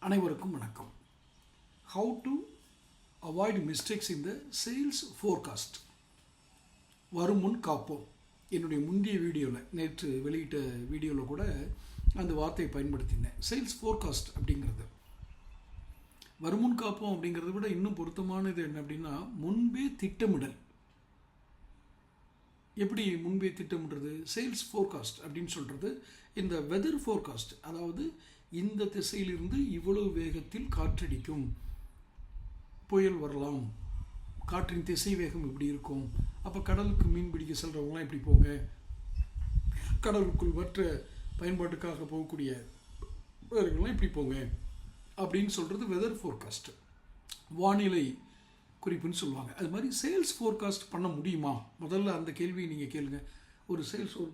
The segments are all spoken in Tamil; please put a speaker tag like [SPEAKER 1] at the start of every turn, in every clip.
[SPEAKER 1] அனைவருக்கும் வணக்கம். How to avoid mistakes in the sales forecast. வரும் முன் காப்போம். என்னுடைய முந்தைய வீடியோவில் நேற்று வெளியிட்ட வீடியோவில் கூட அந்த வார்த்தையை பயன்படுத்தினேன். சேல்ஸ் ஃபோர்காஸ்ட் அப்படிங்கிறது வருமுன் காப்போம் அப்படிங்கிறத விட இன்னும் பொருத்தமானது என்ன அப்படின்னா முன்பே திட்டமிடல். எப்படி முன்பே திட்டமிடுறது? சேல்ஸ் ஃபோர்காஸ்ட் அப்படின்னு சொல்கிறது இந்த வெதர் ஃபோர்காஸ்ட், அதாவது இந்த திசையிலிருந்து இவ்வளவு வேகத்தில் காற்றடிக்கும், புயல் வரலாம், காற்றின் திசை வேகம் இப்படி இருக்கும், அப்போ கடலுக்கு மீன் பிடிக்க செல்கிறவங்களாம் இப்படி போங்க, கடலுக்குள் மற்ற பயன்பாட்டுக்காக போகக்கூடியவர்கள்லாம் இப்படி போங்க அப்படின்னு சொல்கிறது வெதர் ஃபோர்காஸ்ட், வானிலை குறிப்புன்னு சொல்லுவாங்க. அது மாதிரி சேல்ஸ் ஃபோர்காஸ்ட் பண்ண முடியுமா? முதல்ல அந்த கேள்வியை நீங்கள் கேளுங்க. ஒரு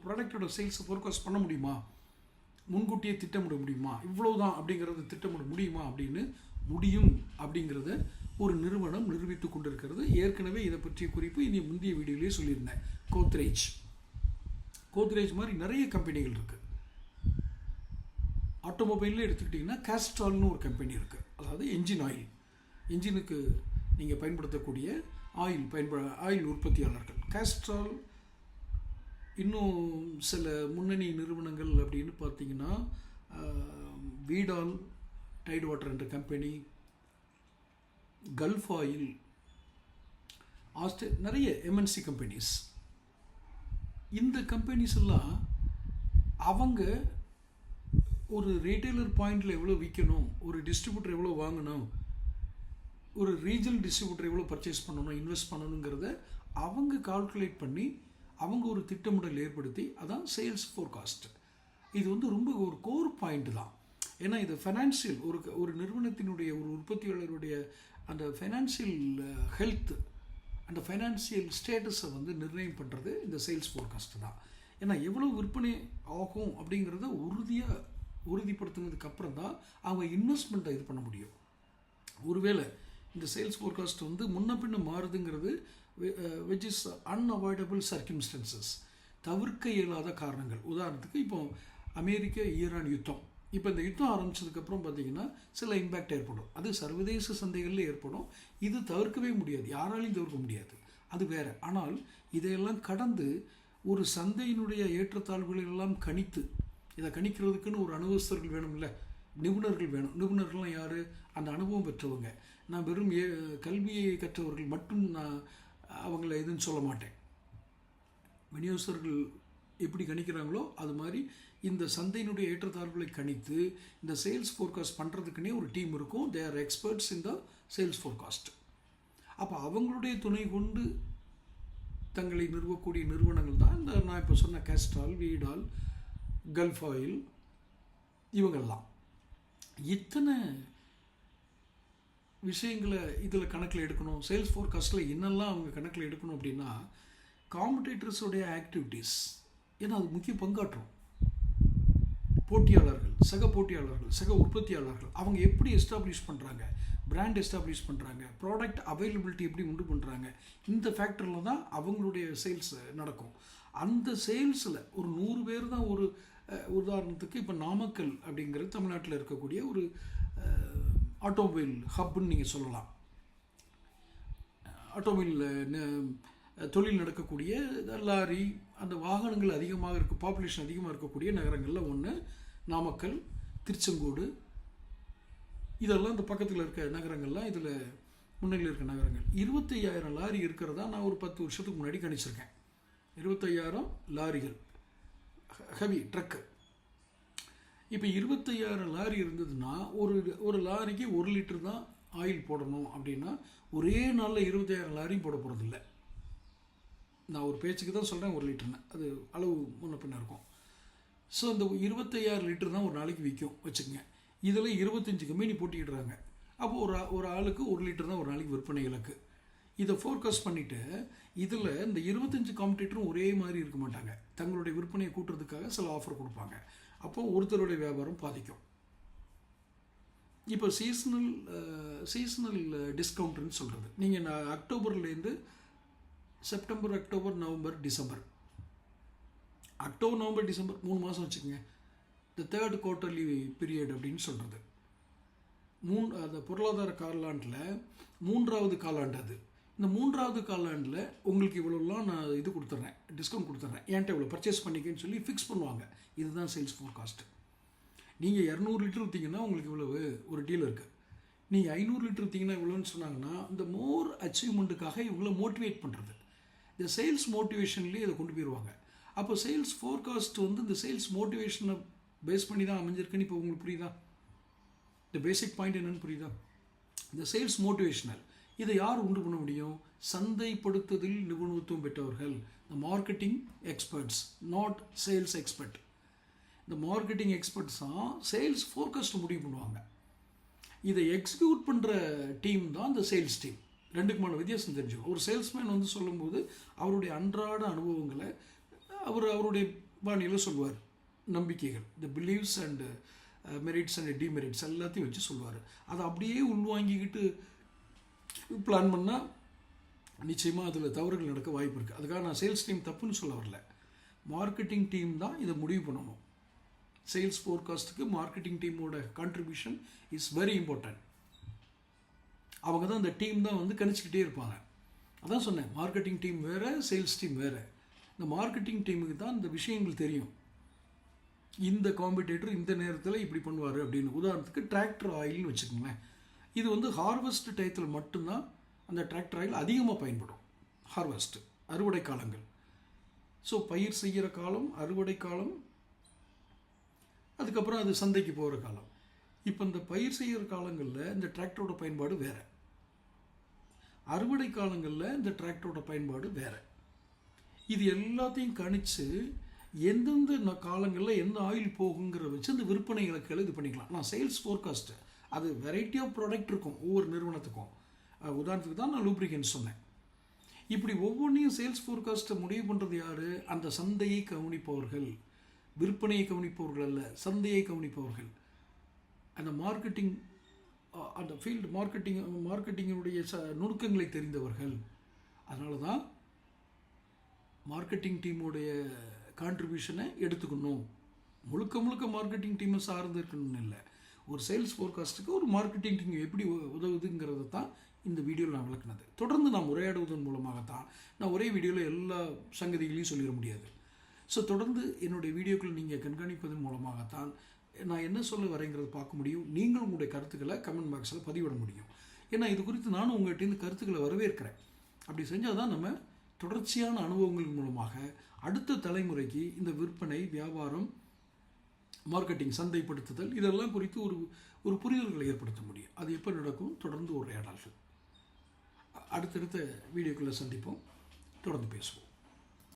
[SPEAKER 1] ப்ராடக்டோட சேல்ஸை ஃபோர்காஸ்ட் பண்ண முடியுமா? முன்கூட்டியே திட்டமிட முடியுமா? இவ்வளவுதான் அப்படிங்கிறது திட்டமிட முடியுமா? அப்படின்னு முடியும் அப்படிங்கிறத ஒரு நிறுவனம் நிரூபித்து கொண்டிருக்கிறது. ஏற்கனவே இதை பற்றிய குறிப்பு இனி முந்தைய வீடியோலேயே சொல்லியிருந்தேன். கோத்ரேஜ் மாதிரி நிறைய கம்பெனிகள் இருக்குது. ஆட்டோமொபைலில் எடுத்துக்கிட்டிங்கன்னா கேஸ்ட்ரால்னு ஒரு கம்பெனி இருக்குது. அதாவது என்ஜின் ஆயில், என்ஜினுக்கு நீங்கள் பயன்படுத்தக்கூடிய ஆயில் உற்பத்தியாளர்கள் கேஸ்ட்ரால். இன்னும் சில முன்னணி நிறுவனங்கள் அப்படின்னு பார்த்தீங்கன்னா வீடால், டைடு வாட்டர் என்ற கம்பெனி, கல்ஃப் ஆயில், நிறைய எம்என்சி கம்பெனிஸ். இந்த கம்பெனிஸ் எல்லாம் அவங்க ஒரு ரீட்டைலர் பாயிண்டில் எவ்வளோ விற்கணும், ஒரு டிஸ்ட்ரிபியூட்டர் எவ்வளோ வாங்கணும், ஒரு ரீஜனல் டிஸ்ட்ரிபியூட்டர் எவ்வளோ பர்ச்சேஸ் பண்ணணும், இன்வெஸ்ட் பண்ணணுங்கிறத அவங்க கால்குலேட் பண்ணி அவங்க ஒரு திட்டமிடல் ஏற்படுத்தி, அதான் சேல்ஸ் ஃபோர்காஸ்ட். இது ரொம்ப ஒரு கோர் பாயிண்ட் தான். ஏன்னா இது ஃபைனான்சியல், ஒரு நிறுவனத்தினுடைய, ஒரு உற்பத்தியாளருடைய அந்த ஃபைனான்சியல் ஹெல்த், அந்த ஃபைனான்சியல் ஸ்டேட்டஸை நிர்ணயம் பண்ணுறது இந்த சேல்ஸ் ஃபோர்காஸ்ட் தான். ஏன்னா எவ்வளோ விற்பனை ஆகும் அப்படிங்கிறத உறுதிப்படுத்தினதுக்கு அப்புறம் தான் அவங்க இன்வெஸ்ட்மெண்ட்டை இது பண்ண முடியும். ஒருவேளை இந்த சேல்ஸ் ஃபோர்காஸ்ட் முன்ன பின்ன மாறுதுங்கிறது which is unavoidable circumstances, தவிர்க்க இயலாத காரணங்கள். உதாரணத்துக்கு இப்போ அமெரிக்க ஈரான் யுத்தம், இப்போ இந்த யுத்தம் ஆரம்பித்ததுக்கப்புறம் பார்த்திங்கன்னா சில இம்பேக்ட் ஏற்படும். அது சர்வதேச சந்தைகளில் ஏற்படும். இது தவிர்க்கவே முடியாது, யாராலையும் தவிர்க்க முடியாது, அது வேறு. ஆனால் இதையெல்லாம் கடந்து ஒரு சந்தையினுடைய ஏற்றத்தாழ்வுகளெல்லாம் கணித்து, இதை கணிக்கிறதுக்குன்னு ஒரு அனுபவஸ்தர்கள் வேணும், இல்லை நிபுணர்கள் வேணும். நிபுணர்கள்லாம் யார்? அந்த அனுபவம் பெற்றவங்க. நான் வெறும் கல்வியை கற்றவர்கள் மட்டும் நான் அவங்கள எதுன்னு சொல்ல மாட்டேன். விநியோகஸ்தர்கள் எப்படி கணிக்கிறாங்களோ அது மாதிரி இந்த சந்தையினுடைய ஏற்றத்தாழ்வுகளை கணித்து இந்த சேல்ஸ் ஃபோர்காஸ்ட் பண்ணுறதுக்குன்னே ஒரு டீம் இருக்கும். They are experts in the sales forecast. அப்போ அவங்களுடைய துணை கொண்டு தங்களை நிறுவக்கூடிய நிறுவனங்கள் தான் இந்த நான் இப்போ சொன்ன கேஸ்ட்ரால், வீடால், கல்ஃப் ஆயில், இவங்கெல்லாம். இத்தனை விஷயங்களை இதில் கணக்கில் எடுக்கணும். சேல்ஸ் ஃபோர்காஸ்ட்டில் என்னெல்லாம் அவங்க கணக்கில் எடுக்கணும் அப்படின்னா, காம்படிட்டர்ஸோடைய ஆக்டிவிட்டீஸ், ஏன்னா அது முக்கிய பங்காற்றும். போட்டியாளர்கள், சக உற்பத்தியாளர்கள் அவங்க எப்படி எஸ்டாப்ளிஷ் பண்ணுறாங்க, பிராண்ட் எஸ்டாப்ளிஷ் பண்ணுறாங்க, ப்ராடக்ட் அவைலபிலிட்டி எப்படி உண்டு பண்ணுறாங்க, இந்த ஃபேக்டரில் தான் அவங்களுடைய சேல்ஸ் நடக்கும். அந்த சேல்ஸில் ஒரு 100 பேர் தான். ஒரு உதாரணத்துக்கு இப்போ நாமக்கல் அப்படிங்கிறது தமிழ்நாட்டில் இருக்கக்கூடிய ஒரு ஆட்டோமொபைல் ஹப்னு நீங்கள் சொல்லலாம். ஆட்டோமொபைல் தொழில் நடக்கக்கூடிய லாரி, அந்த வாகனங்கள் அதிகமாக பாப்புலேஷன் அதிகமாக இருக்கக்கூடிய நகரங்களில் ஒன்று நாமக்கல், திருச்செங்கோடு, இதெல்லாம் இந்த பக்கத்தில் இருக்க நகரங்கள்லாம் இதில் முன்னணியில் இருக்க நகரங்கள். 25,000 லாரி இருக்கிறதா நான் ஒரு 10 வருஷத்துக்கு முன்னாடி கணிச்சிருக்கேன். 25,000 லாரிகள், ஹெவி ட்ரக்கு. இப்போ 25,000 லாரி இருந்ததுன்னா ஒரு லாரிக்கு 1 லிட்டர் தான் ஆயில் போடணும் அப்படின்னா ஒரே நாளில் 25,000 லாரியும் போட போகிறதில்ல. நான் ஒரு பேச்சுக்கு தான் சொல்கிறேன் 1 லிட்டர்னு, அது அளவு முன்ன பின்ன இருக்கும். ஸோ இந்த 25,000 லிட்டர் தான் ஒரு நாளைக்கு விற்கும் வச்சுக்கோங்க. இதில் 25 கம்பெனி போட்டிக்கிடுறாங்க. அப்போது ஒரு ஆளுக்கு 1 லிட்டர் தான் ஒரு நாளைக்கு விற்பனை இலக்கு. இதை ஃபோர்காஸ்ட் பண்ணிவிட்டு இதில் இந்த 25 காம்படிட்டரும் ஒரே மாதிரி இருக்க மாட்டாங்க. தங்களுடைய விற்பனையை கூட்டுறதுக்காக சில ஆஃபர் கொடுப்பாங்க. அப்போ ஒருத்தருடைய வியாபாரம் பாதிக்கும். இப்போ சீசனல் டிஸ்கவுண்ட்னு சொல்கிறது, நீங்கள் அக்டோபர்லேருந்து September, October, November, December, October, November, December 3 மாதம் வச்சுக்கோங்க. த தேர்ட் குவார்ட்டர்லி பீரியட் அப்படின்னு சொல்கிறது. அந்த பொருளாதார காலாண்டில் 3வது காலாண்டு அது. இந்த 3வது காலாண்டில் உங்களுக்கு இவ்வளோலாம் நான் இது கொடுத்துட்றேன், டிஸ்கவுண்ட் கொடுத்துட்றேன், என்கிட்ட இவ்வளோ பர்ச்சேஸ் பண்ணிக்கன்னு சொல்லி ஃபிக்ஸ் பண்ணுவாங்க. இதுதான் சேல்ஸ் ஃபோர்காஸ்ட். நீங்கள் 200 லிட்டர் ஊற்றிங்கன்னா உங்களுக்கு இவ்வளவு ஒரு டீல் இருக்குது. நீங்கள் 500 லிட்டர் ஊற்றிங்கன்னா இவ்வளோன்னு சொன்னாங்கன்னா இந்த மோர் அச்சீவ்மெண்ட்டுக்காக இவங்கள மோட்டிவேட் பண்ணுறது. இந்த சேல்ஸ் மோட்டிவேஷன்லேயே இதை கொண்டு போயிடுவாங்க. அப்போ சேல்ஸ் ஃபோர்காஸ்ட் வந்து இந்த சேல்ஸ் மோட்டிவேஷனை பேஸ் பண்ணி தான் அமைஞ்சிருக்குன்னு இப்போ உங்களுக்கு புரியுதா? இந்த பேசிக் பாயிண்ட் என்னென்னு புரியுதா? இந்த சேல்ஸ் மோட்டிவேஷனல் இதை யார் உண்டு பண்ண முடியும்? சந்தைப்படுத்துதல் நிபுணத்துவம் பெற்றவர்கள், இந்த marketing experts, not sales expert. இந்த மார்க்கெட்டிங் எக்ஸ்பர்ட்ஸ் தான் சேல்ஸ் ஃபோர்காஸ்ட் முடிவு பண்ணுவாங்க. இதை எக்ஸிக்யூட் பண்ணுற டீம் தான் இந்த சேல்ஸ் டீம். ரெண்டுக்குமான வித்தியாசம் தெரிஞ்சுக்கணும். ஒரு சேல்ஸ்மேன் வந்து சொல்லும்போது அவருடைய அன்றாட அனுபவங்களை அவருடைய பாணியில் சொல்லுவார். நம்பிக்கைகள், the beliefs and merits and demerits எல்லாத்தையும் வச்சு சொல்லுவார். அதை அப்படியே உள்வாங்கிக்கிட்டு பிளான் பண்ணால் நிச்சயமாக அதில் தவறுகள் நடக்க வாய்ப்பு இருக்குது. அதுக்காக நான் சேல்ஸ் டீம் தப்புன்னு சொல்ல வரல. மார்க்கெட்டிங் டீம் தான் இதை முடிவு பண்ணணும். சேல்ஸ் ஃபோர்காஸ்ட்டுக்கு மார்க்கெட்டிங் டீமோட கான்ட்ரிபியூஷன் இஸ் வெரி இம்பார்ட்டன்ட். அவங்க தான் இந்த டீம் தான் வந்து கணிச்சிக்கிட்டே இருப்பாங்க. அதான் சொன்னேன், மார்க்கெட்டிங் டீம் வேறு, சேல்ஸ் டீம் வேறு. இந்த மார்க்கெட்டிங் டீமுக்கு தான் இந்த விஷயங்கள் தெரியும். இந்த காம்படிட்டர் இந்த நேரத்தில் இப்படி பண்ணுவார் அப்படின்னு. உதாரணத்துக்கு டிராக்டர் ஆயில்னு வச்சுக்கோங்களேன். இது வந்து ஹார்வெஸ்ட் டயத்தில் மட்டும்தான் அந்த டிராக்டர் ஆயில் அதிகமாக பயன்படும். ஹார்வெஸ்ட் அறுவடை காலங்கள். ஸோ பயிர் செய்கிற காலம், அறுவடை காலம், அதுக்கப்புறம் அது சந்தைக்கு போகிற காலம். இப்போ இந்த பயிர் செய்கிற காலங்களில் இந்த டிராக்டரோட பயன்பாடு வேறு, அறுவடை காலங்களில் இந்த டிராக்டரோட பயன்பாடு வேறு. இது எல்லாத்தையும் கணித்து எந்தெந்த காலங்களில் எந்த ஆயில் போகுங்கிற வச்சு அந்த விற்பனை இலக்குகளை இது பண்ணிக்கலாம். நான் சேல்ஸ் ஃபோர்காஸ்ட்டு அது வெரைட்டி ஆஃப் ப்ராடக்ட் இருக்கும் ஒவ்வொரு நிறுவனத்துக்கும். உதாரணத்துக்கு தான் நான் லூப்ரிகன்ஸ் சொன்னேன். இப்படி ஒவ்வொன்றையும் சேல்ஸ் ஃபோர்காஸ்ட்டை முடிவு பண்ணுறது யார்? அந்த சந்தையை கவனிப்பவர்கள், விற்பனையை கவனிப்பவர்கள் அல்ல, சந்தையை கவனிப்பவர்கள். அந்த மார்க்கெட்டிங், அந்த ஃபீல்டு மார்க்கெட்டிங்கினுடைய நுணுக்கங்களை தெரிந்தவர்கள். அதனால தான் மார்க்கெட்டிங் டீமுடைய கான்ட்ரிபியூஷனை எடுத்துக்கணும். முழுக்க முழுக்க மார்க்கெட்டிங் டீமை சார்ந்து இருக்கணும்னு இல்லை. ஒரு சேல்ஸ் ஃபோர்காஸ்ட்டுக்கு ஒரு மார்க்கெட்டிங் டீம் எப்படி உதவுதுங்கிறத தான் இந்த வீடியோவில் நான் விளக்குனது. தொடர்ந்து நான் உரையாடுவதன் மூலமாகத்தான், நான் ஒரே வீடியோவில் எல்லா சங்கதிகளையும் சொல்லிட முடியாது. ஸோ தொடர்ந்து என்னுடைய வீடியோக்கள் நீங்கள் கண்காணிப்பதன் மூலமாகத்தான் நான் என்ன சொல்ல வரேங்கிறத பார்க்க முடியும். நீங்கள் உங்களுடைய கருத்துக்களை கமெண்ட் பாக்ஸில் பதிவிட முடியும். ஏன்னா இது குறித்து நானும் உங்கள்கிட்ட கருத்துக்களை வரவேற்கிறேன். அப்படி செஞ்சால் தான் நம்ம தொடர்ச்சியான அனுபவங்கள் மூலமாக அடுத்த தலைமுறைக்கு இந்த விற்பனை, வியாபாரம், மார்க்கெட்டிங், சந்தைப்படுத்துதல் இதெல்லாம் குறித்து ஒரு புரிதல்களை ஏற்படுத்த முடியும். அது எப்போ நடக்கும்? தொடர்ந்து உரையாடல்கள். அடுத்தடுத்த வீடியோக்களை சந்திப்போம், தொடர்ந்து பேசுவோம்.